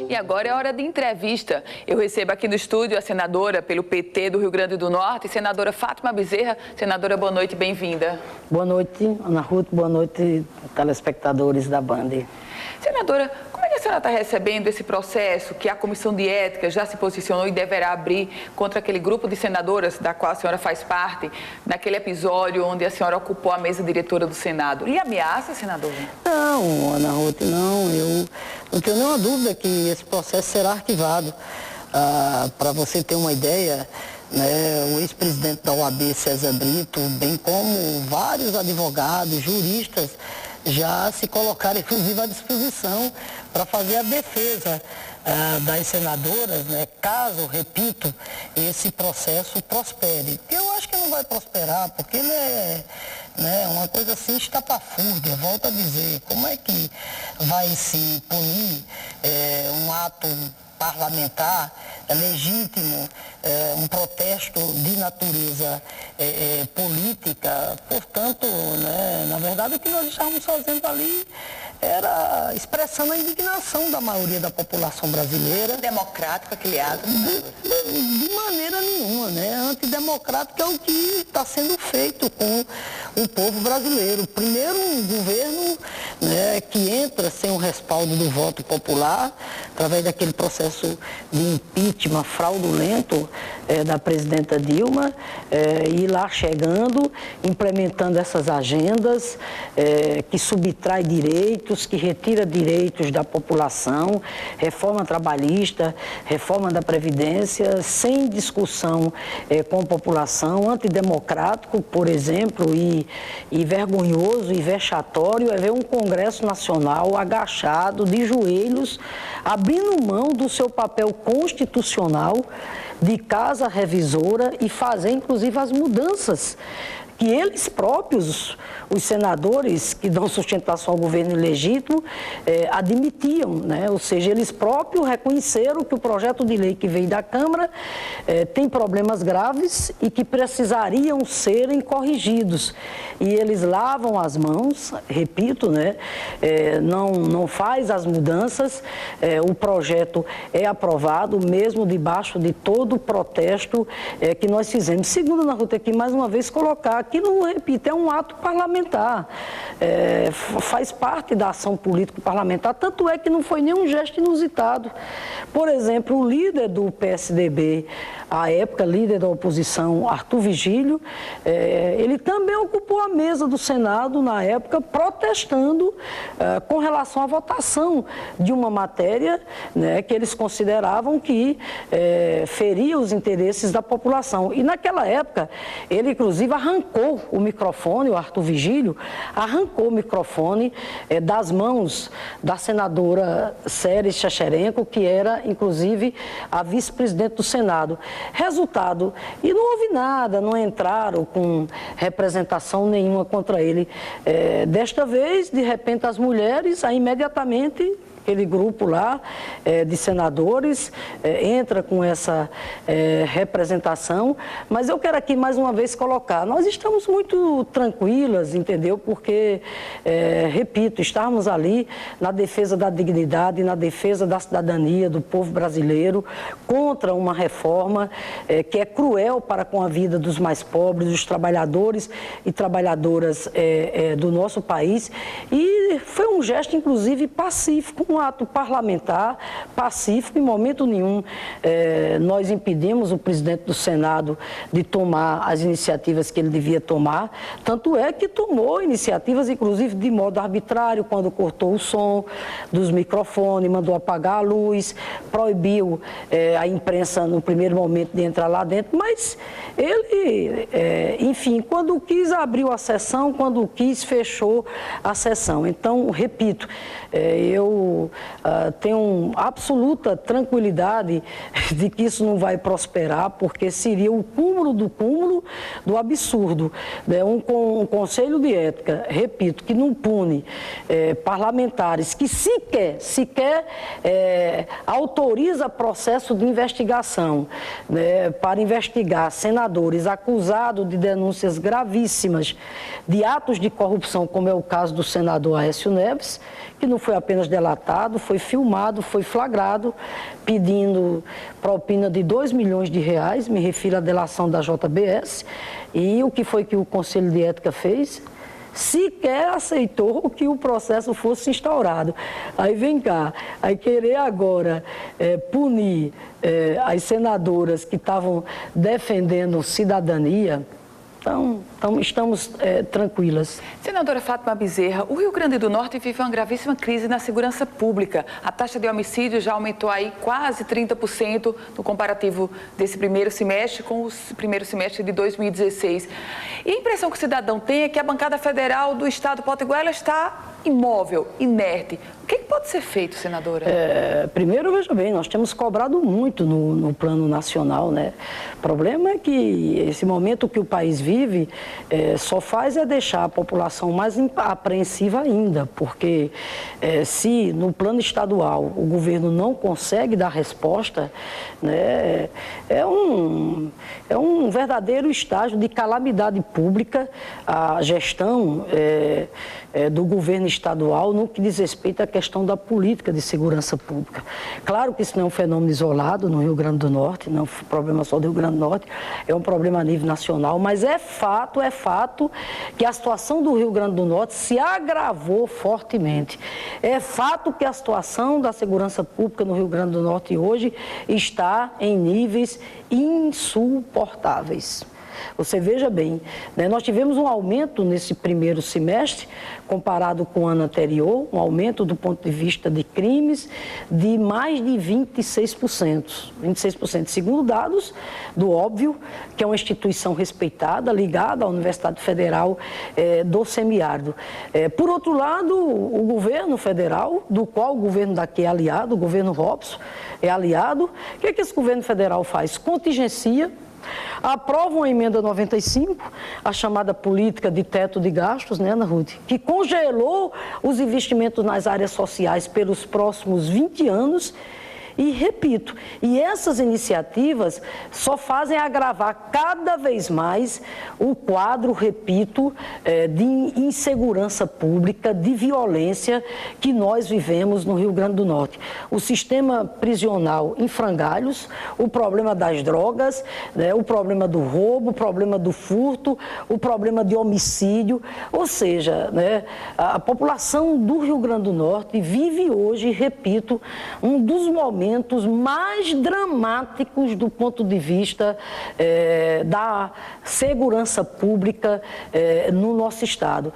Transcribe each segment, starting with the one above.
E agora é hora de entrevista. Eu recebo aqui no estúdio a senadora pelo PT do Rio Grande do Norte, senadora Fátima Bezerra. Senadora, boa noite, bem-vinda. Boa noite, Ana Ruth, boa noite, telespectadores da Band. Senadora, como é que a senhora está recebendo esse processo que a Comissão de Ética já se posicionou e deverá abrir contra aquele grupo de senadoras da qual a senhora faz parte, naquele episódio onde a senhora ocupou a mesa diretora do Senado? Lhe ameaça, senadora? Não, Ana Ruth, não. Eu não tenho nenhuma dúvida que esse processo será arquivado. Para você ter uma ideia, né, o ex-presidente da OAB, César Brito, bem como vários advogados, juristas, já se colocaram, inclusive, à disposição para fazer a defesa das senadoras, né, caso, repito, esse processo prospere. Eu acho que não vai prosperar, porque ele é uma coisa assim estapafúrdia, volto a dizer. Como é que vai se punir um ato parlamentar legítimo, um protesto de natureza política? Portanto, né, na verdade, o que nós estávamos fazendo ali era expressando a indignação da maioria da população brasileira. Democrático aquele ato? De maneira nenhuma, né? Antidemocrático é o que está sendo feito com o povo brasileiro. Primeiro, um governo, né, que entra sem o respaldo do voto popular, através daquele processo de impeachment fraudulento da presidenta Dilma, e lá chegando, implementando essas agendas que subtrai direitos, que retira direitos da população, reforma trabalhista, reforma da Previdência, sem discussão com a população, antidemocrático, por exemplo, e vergonhoso e vexatório é ver um Congresso Nacional agachado, de joelhos, abrindo mão do seu papel constitucional de casa revisora e fazer, inclusive, as mudanças que eles próprios, os senadores que dão sustentação ao governo ilegítimo, admitiam, né? Ou seja, eles próprios reconheceram que o projeto de lei que veio da Câmara tem problemas graves e que precisariam serem corrigidos. E eles lavam as mãos, repito, né? Não faz as mudanças, o projeto é aprovado, mesmo debaixo de todo o protesto que nós fizemos. Segundo, Ana Ruth, aqui mais uma vez colocar que, não repito, é um ato parlamentar, faz parte da ação político-parlamentar, tanto é que não foi nenhum gesto inusitado. Por exemplo, o líder do PSDB, à época líder da oposição, Arthur Vigílio, ele também ocupou a mesa do Senado na época, protestando com relação à votação de uma matéria, né, que eles consideravam que feria os interesses da população. E naquela época, ele inclusive arrancou o microfone, o Arthur Vigílio, arrancou o microfone das mãos da senadora Séries Xaxerenco, que era, inclusive, a vice-presidente do Senado. Resultado, e não houve nada, não entraram com representação nenhuma contra ele. Desta vez, de repente, as mulheres, aí imediatamente, aquele grupo lá de senadores entra com essa representação, mas eu quero aqui mais uma vez colocar, nós estamos muito tranquilas, entendeu? Porque, repito, estamos ali na defesa da dignidade, na defesa da cidadania do povo brasileiro, contra uma reforma que é cruel para com a vida dos mais pobres, dos trabalhadores e trabalhadoras do nosso país, e foi um gesto, inclusive, pacífico, um ato parlamentar pacífico. Em momento nenhum nós impedimos o presidente do Senado de tomar as iniciativas que ele devia tomar, tanto é que tomou iniciativas, inclusive de modo arbitrário, quando cortou o som dos microfones, mandou apagar a luz, proibiu a imprensa no primeiro momento de entrar lá dentro, mas ele, enfim, quando quis abriu a sessão, quando quis fechou a sessão. Então, repito, eu tenho absoluta tranquilidade de que isso não vai prosperar, porque seria o cúmulo do absurdo, né? Um conselho de ética, repito, que não pune parlamentares, que sequer autoriza processo de investigação, né, para investigar senadores acusados de denúncias gravíssimas de atos de corrupção, como é o caso do senador Aécio Neves, que não foi apenas delatado, documentado, foi filmado, foi flagrado, pedindo propina de R$2 milhões, me refiro à delação da JBS, e o que foi que o Conselho de Ética fez? Sequer aceitou que o processo fosse instaurado. Aí vem cá, aí querer agora punir as senadoras que estavam defendendo cidadania. Então estamos tranquilas. Senadora Fátima Bezerra, o Rio Grande do Norte vive uma gravíssima crise na segurança pública. A taxa de homicídio já aumentou aí quase 30% no comparativo desse primeiro semestre com o primeiro semestre de 2016. E a impressão que o cidadão tem é que a bancada federal do estado do Potiguar ela está imóvel, inerte. O que pode ser feito, senadora? Primeiro, veja bem, nós temos cobrado muito no plano nacional, né? O problema é que esse momento que o país vive só faz deixar a população mais apreensiva ainda, porque se no plano estadual o governo não consegue dar resposta, né, é um verdadeiro estágio de calamidade pública a gestão do governo estadual no que diz respeito à questão da política de segurança pública. Claro que isso não é um fenômeno isolado no Rio Grande do Norte, não é um problema só do Rio Grande do Norte, é um problema a nível nacional, mas é fato que a situação do Rio Grande do Norte se agravou fortemente. É fato que a situação da segurança pública no Rio Grande do Norte hoje está em níveis insuportáveis. Você veja bem, né, nós tivemos um aumento nesse primeiro semestre, comparado com o ano anterior, um aumento do ponto de vista de crimes de mais de 26%. 26%, segundo dados do Óbvio, que é uma instituição respeitada, ligada à Universidade Federal do Semiárido. Por outro lado, o governo federal, do qual o governo daqui é aliado, o governo Robson é aliado, o que esse governo federal faz? Contingencia, aprova uma emenda 95, a chamada política de teto de gastos, né, Ana Ruth, que congelou os investimentos nas áreas sociais pelos próximos 20 anos. E repito, essas iniciativas só fazem agravar cada vez mais o quadro, repito, de insegurança pública, de violência que nós vivemos no Rio Grande do Norte. O sistema prisional em frangalhos, o problema das drogas, né, o problema do roubo, o problema do furto, o problema de homicídio, ou seja, né, a população do Rio Grande do Norte vive hoje, repito, um dos momentos mais dramáticos do ponto de vista da segurança pública no nosso estado.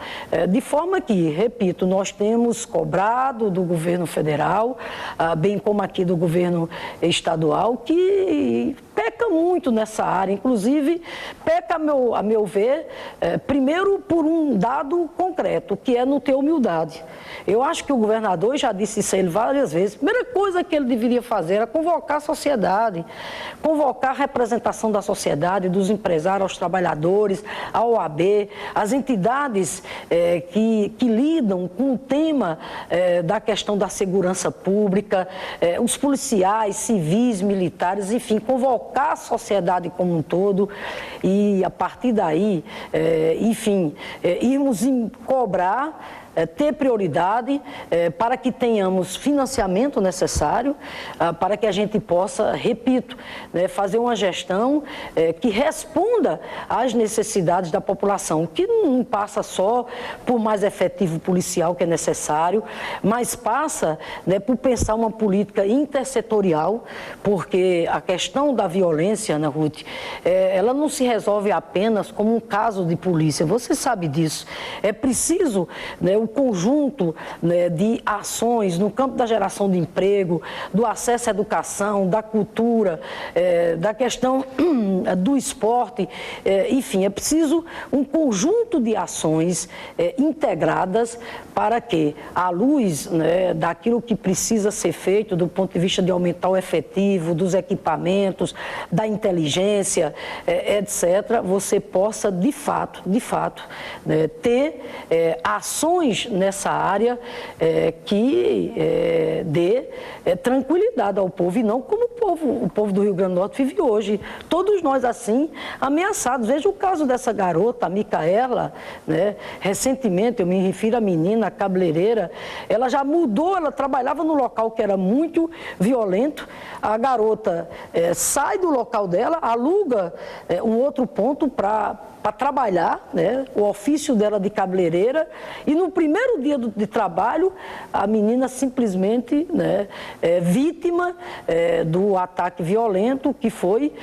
De forma que, repito, nós temos cobrado do governo federal, bem como aqui do governo estadual, que peca muito nessa área, inclusive peca, a meu ver, primeiro por um dado concreto, que é não ter humildade. Eu acho que o governador, já disse isso a ele várias vezes, a primeira coisa que ele deveria fazer era convocar a sociedade, convocar a representação da sociedade, dos empresários, aos trabalhadores, a OAB, as entidades que lidam com o tema da questão da segurança pública, os policiais, civis, militares, enfim, convocar a sociedade como um todo e, a partir daí, enfim, irmos cobrar, ter prioridade para que tenhamos financiamento necessário, para que a gente possa, repito, né, fazer uma gestão que responda às necessidades da população, que não passa só por mais efetivo policial que é necessário, mas passa, né, por pensar uma política intersetorial, porque a questão da violência, Ana Ruth, ela não se resolve apenas como um caso de polícia, você sabe disso. É preciso, né, o conjunto, né, de ações no campo da geração de emprego, do acesso à educação, da cultura, da questão do esporte, enfim, é preciso um conjunto de ações integradas para que, à luz, né, daquilo que precisa ser feito do ponto de vista de aumentar o efetivo, dos equipamentos, da inteligência, etc., você possa, de fato, né, ter ações nessa área que dê tranquilidade ao povo e não como o povo do Rio Grande do Norte vive hoje. Todos nós, assim, ameaçados. Veja o caso dessa garota, a Micaela, né? Recentemente, eu me refiro à menina, a cabeleireira, ela já mudou, ela trabalhava num local que era muito violento. A garota sai do local dela, aluga um outro ponto para trabalhar, né, o ofício dela de cabeleireira, e no primeiro dia de trabalho, a menina simplesmente, né, vítima do ataque violento que foi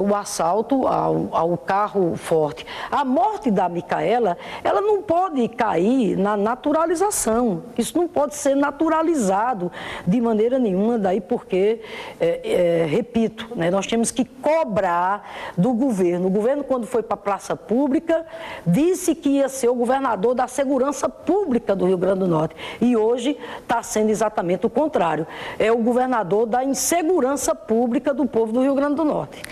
o assalto ao carro forte. A morte da Micaela, ela não pode cair na naturalização, isso não pode ser naturalizado de maneira nenhuma, daí porque, repito, né, nós temos que cobrar do governo. O governo, quando foi para a praça pública, disse que ia ser o governador da segurança pública do Rio Grande do Norte. E hoje está sendo exatamente o contrário. É o governador da insegurança pública do povo do Rio Grande do Norte.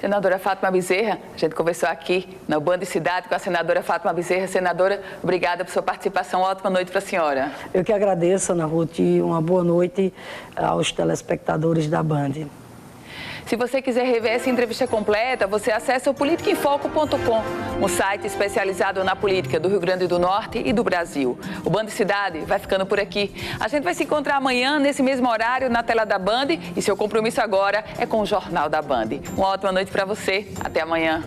Senadora Fátima Bezerra, a gente conversou aqui no Band Cidade com a senadora Fátima Bezerra. Senadora, obrigada por sua participação. Ótima noite para a senhora. Eu que agradeço, Ana Ruth, e uma boa noite aos telespectadores da Band. Se você quiser rever essa entrevista completa, você acessa o politicaemfoco.com, um site especializado na política do Rio Grande do Norte e do Brasil. O Band Cidade vai ficando por aqui. A gente vai se encontrar amanhã, nesse mesmo horário, na tela da Band, e seu compromisso agora é com o Jornal da Band. Uma ótima noite para você. Até amanhã.